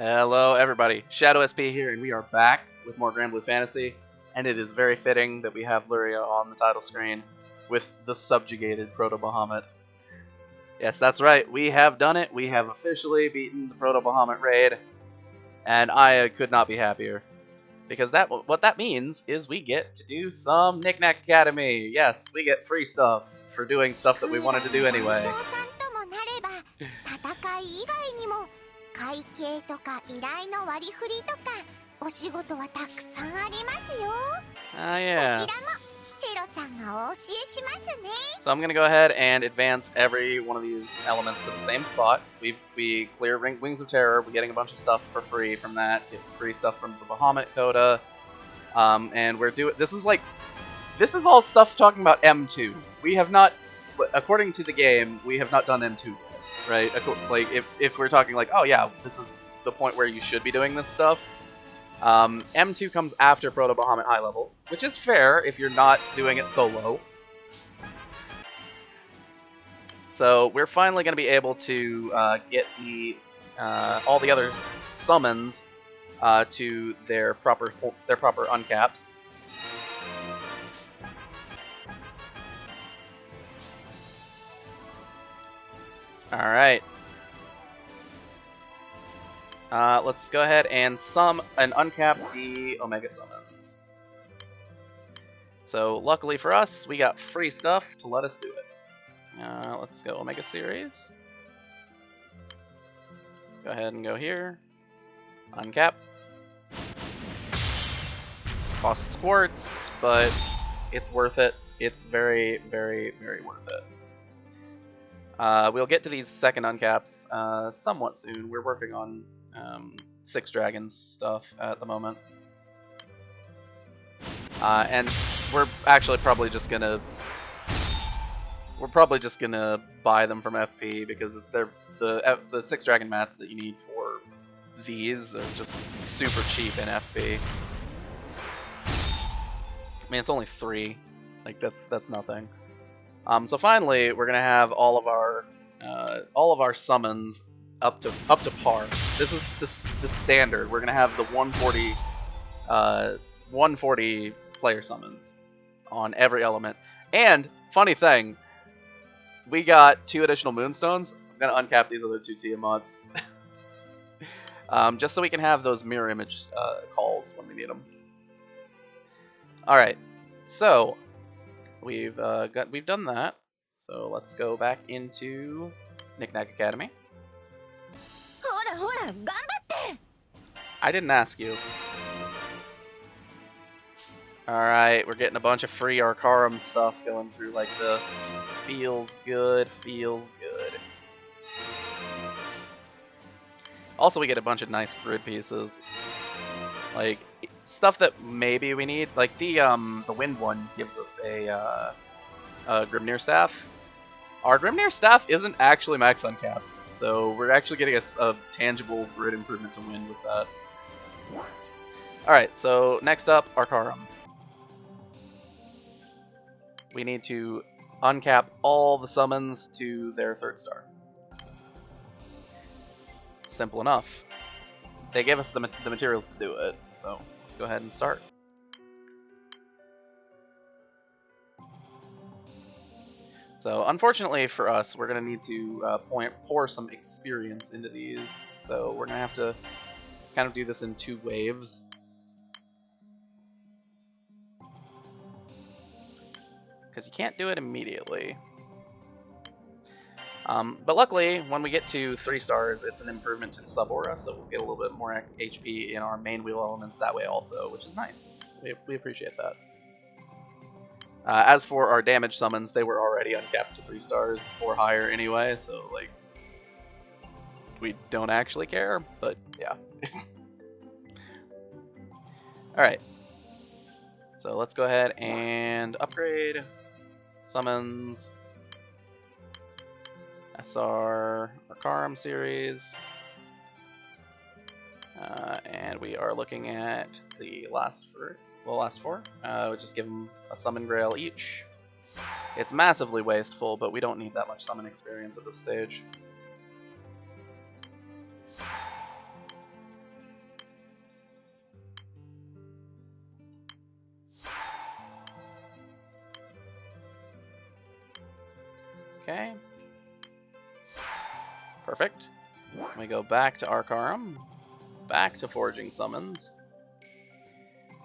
Hello everybody, Shadow SP here, and we are back with more Granblue Fantasy, and it is very fitting that we have Luria on the title screen with the subjugated Proto Bahamut. Yes, that's right, we have done it, we have officially beaten the Proto Bahamut raid, and I could not be happier. Because what that means is we get to do some Knickknack Academy. Yes, we get free stuff for doing stuff that we wanted to do anyway. 会計とか依頼の割り振りとかお仕事はたくさんありますよ。そちらもシロちゃんがお教えしますね。 So I'm going to go ahead and advance every one of these elements to the same spot. We clear Wings of Terror. We're getting a bunch of stuff for free from that. Get free stuff from the Bahamut Coda. And we're doing... This is all stuff talking about M2. We have not... According to the game, we have not done M2 yet. Right? Like, if we're talking like, oh yeah, this is the point where you should be doing this stuff. M2 comes after Proto Bahamut High Level, which is fair if you're not doing it solo. So we're finally going to be able to get all the other summons to their proper uncaps. Alright. Let's go ahead and uncap the Omega Summons. So, luckily for us, we got free stuff to let us do it. Let's go Omega Series. Go ahead and go here. Uncap. Costs quartz, but it's worth it. It's very, very, very worth it. We'll get to these second uncaps somewhat soon. We're working on 6 Dragons stuff at the moment. And we're actually probably just gonna buy them from FP because they're the 6 Dragon mats that you need for these are just super cheap in FP. I mean, it's only 3. Like that's nothing. So finally, we're gonna have all of our summons up to par. This is the standard. We're gonna have the 140 player summons on every element. And funny thing, we got 2 additional moonstones. I'm gonna uncap these other 2 Tiamuts, just so we can have those mirror image calls when we need them. All right, so. We've done that, so let's go back into Knickknack Academy. I didn't ask you. Alright, we're getting a bunch of free Arcarum stuff going through like this. Feels good, feels good. Also, we get a bunch of nice grid pieces. Like, stuff that maybe we need, like the wind one gives us a Grimnir staff. Our Grimnir staff isn't actually max uncapped, so we're actually getting a tangible grid improvement to wind with that. Alright, so next up, Arcarum. We need to uncap all the summons to their 3rd star. Simple enough. They gave us the materials to do it, so let's go ahead and start. So unfortunately for us, we're going to need to pour some experience into these, so we're going to have to kind of do this in 2 waves. Because you can't do it immediately. But luckily, when we get to 3 stars, it's an improvement to the sub-aura, so we'll get a little bit more HP in our main wheel elements that way also, which is nice. We appreciate that. As for our damage summons, they were already uncapped to 3 stars or higher anyway, so, like, we don't actually care, but yeah. Alright. So let's go ahead and upgrade summons. SR Arcarum series, and we are looking at the last 4. We'll just give them a summon grail each. It's massively wasteful, but we don't need that much summon experience at this stage. Okay. Perfect. We go back to Arcarum, back to forging summons,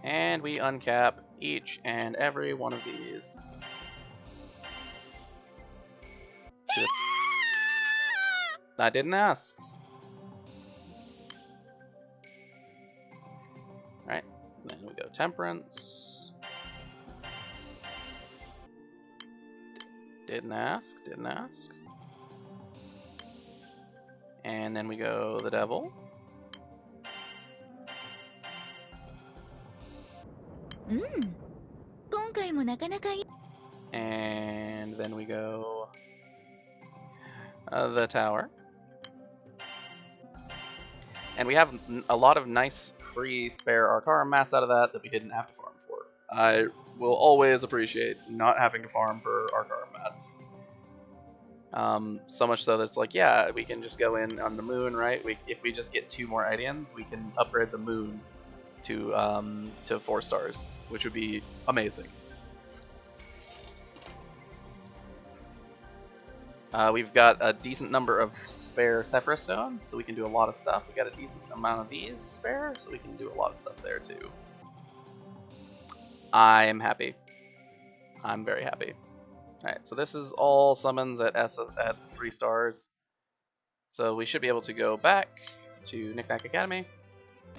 and we uncap each and every one of these. I didn't ask. Right, then we go Temperance. Didn't ask, didn't ask. And then we go the Devil. And then we go the Tower. And we have a lot of nice free spare Arcarum mats out of that we didn't have to farm for. I will always appreciate not having to farm for Arcarum mats. So much so that it's like, yeah, we can just go in on the moon, right? If we just get 2 more Idians, we can upgrade the moon to 4 stars, which would be amazing. We've got a decent number of spare Sephira stones, so we can do a lot of stuff. We got a decent amount of these spare, so we can do a lot of stuff there too. I am happy. I'm very happy. Alright, so this is all summons at 3 stars. So we should be able to go back to Knickknack Academy.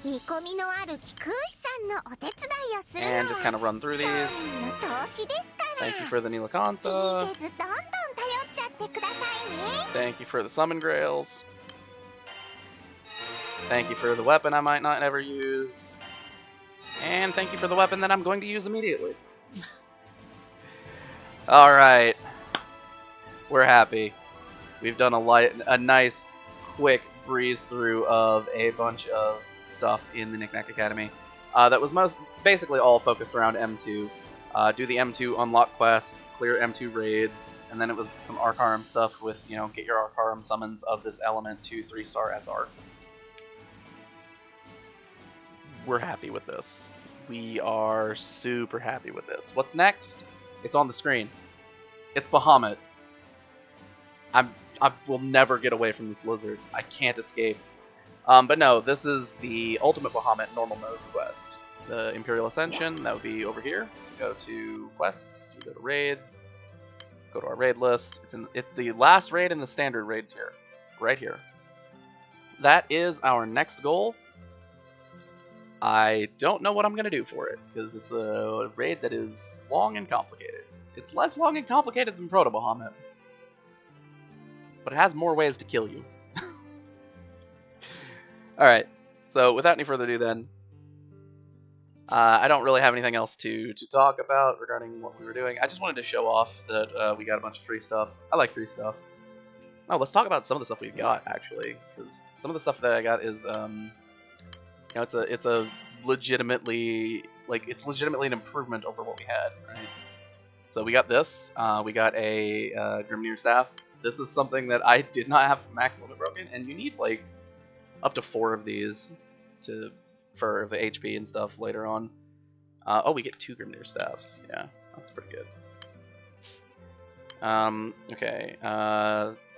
And just kind of run through these. Thank you for the Nilakantha. Thank you for the Summon Grails. Thank you for the weapon I might not ever use. And thank you for the weapon that I'm going to use immediately. Alright. We're happy. We've done a nice, quick breeze through of a bunch of stuff in the Knickknack Academy. That was basically all focused around M2. Do the M2 unlock quests, clear M2 raids, and then it was some Arcarum stuff with, you know, get your Arcarum summons of this element to 3-star SR. We're happy with this. We are super happy with this. What's next? It's on the screen. It's Bahamut. I will never get away from this lizard. I can't escape. But no, this is the Ultimate Bahamut normal mode quest. The Imperial Ascension, that would be over here. Go to quests, we go to raids, go to our raid list. It's the last raid in the standard raid tier, right here. That is our next goal. I don't know what I'm going to do for it, because it's a raid that is long and complicated. It's less long and complicated than Proto Bahamut, but it has more ways to kill you. Alright, so without any further ado then, I don't really have anything else to talk about regarding what we were doing. I just wanted to show off that we got a bunch of free stuff. I like free stuff. Oh, let's talk about some of the stuff we got, actually, because some of the stuff that I got is, you know, it's a legitimately, like, it's legitimately an improvement over what we had, right? So we got this. We got a Grimnir staff. This is something that I did not have max limit broken, and you need like up to 4 of these for the HP and stuff later on. Oh, we get 2 Grimnir staffs. Yeah, that's pretty good. Okay.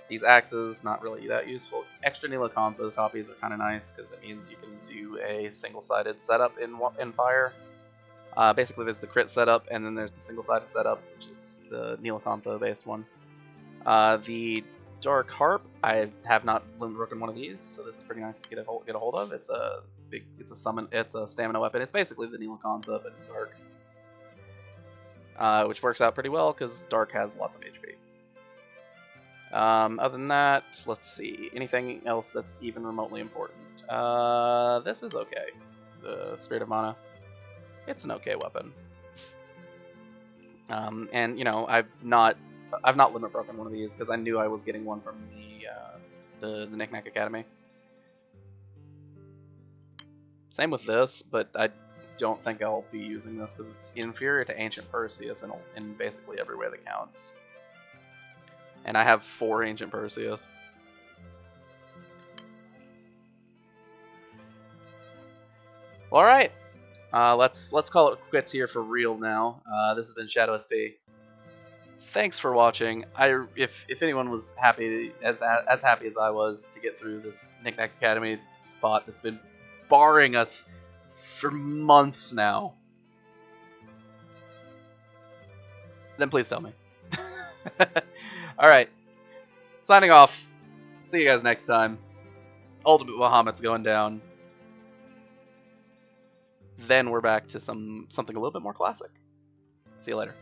These axes, not really that useful. Extra Nilakantha copies are kind of nice because it means you can do a single-sided setup in Fire. Basically, there's the crit setup, and then there's the single-sided setup, which is the Nilakantha-based one. The Dark Harp, I have not broken one of these, so this is pretty nice to get a hold of. It's a stamina weapon. It's basically the Nilakantha, but in Dark, which works out pretty well because Dark has lots of HP. Other than that, let's see. Anything else that's even remotely important? This is okay. The Spirit of Mana. It's an okay weapon. And you know, I've not limit broken one of these because I knew I was getting one from the Knickknack Academy. Same with this, but I don't think I'll be using this because it's inferior to Ancient Perseus in basically every way that counts. And I have 4 Ancient Perseus. All right, let's call it quits here for real now. This has been Shadow SP. thanks for watching. If anyone was happy as happy as I was to get through this Knickknack Academy spot that's been barring us for months now, then please tell me. Alright. Signing off. See you guys next time. Ultimate Bahamut's going down. Then we're back to something a little bit more classic. See you later.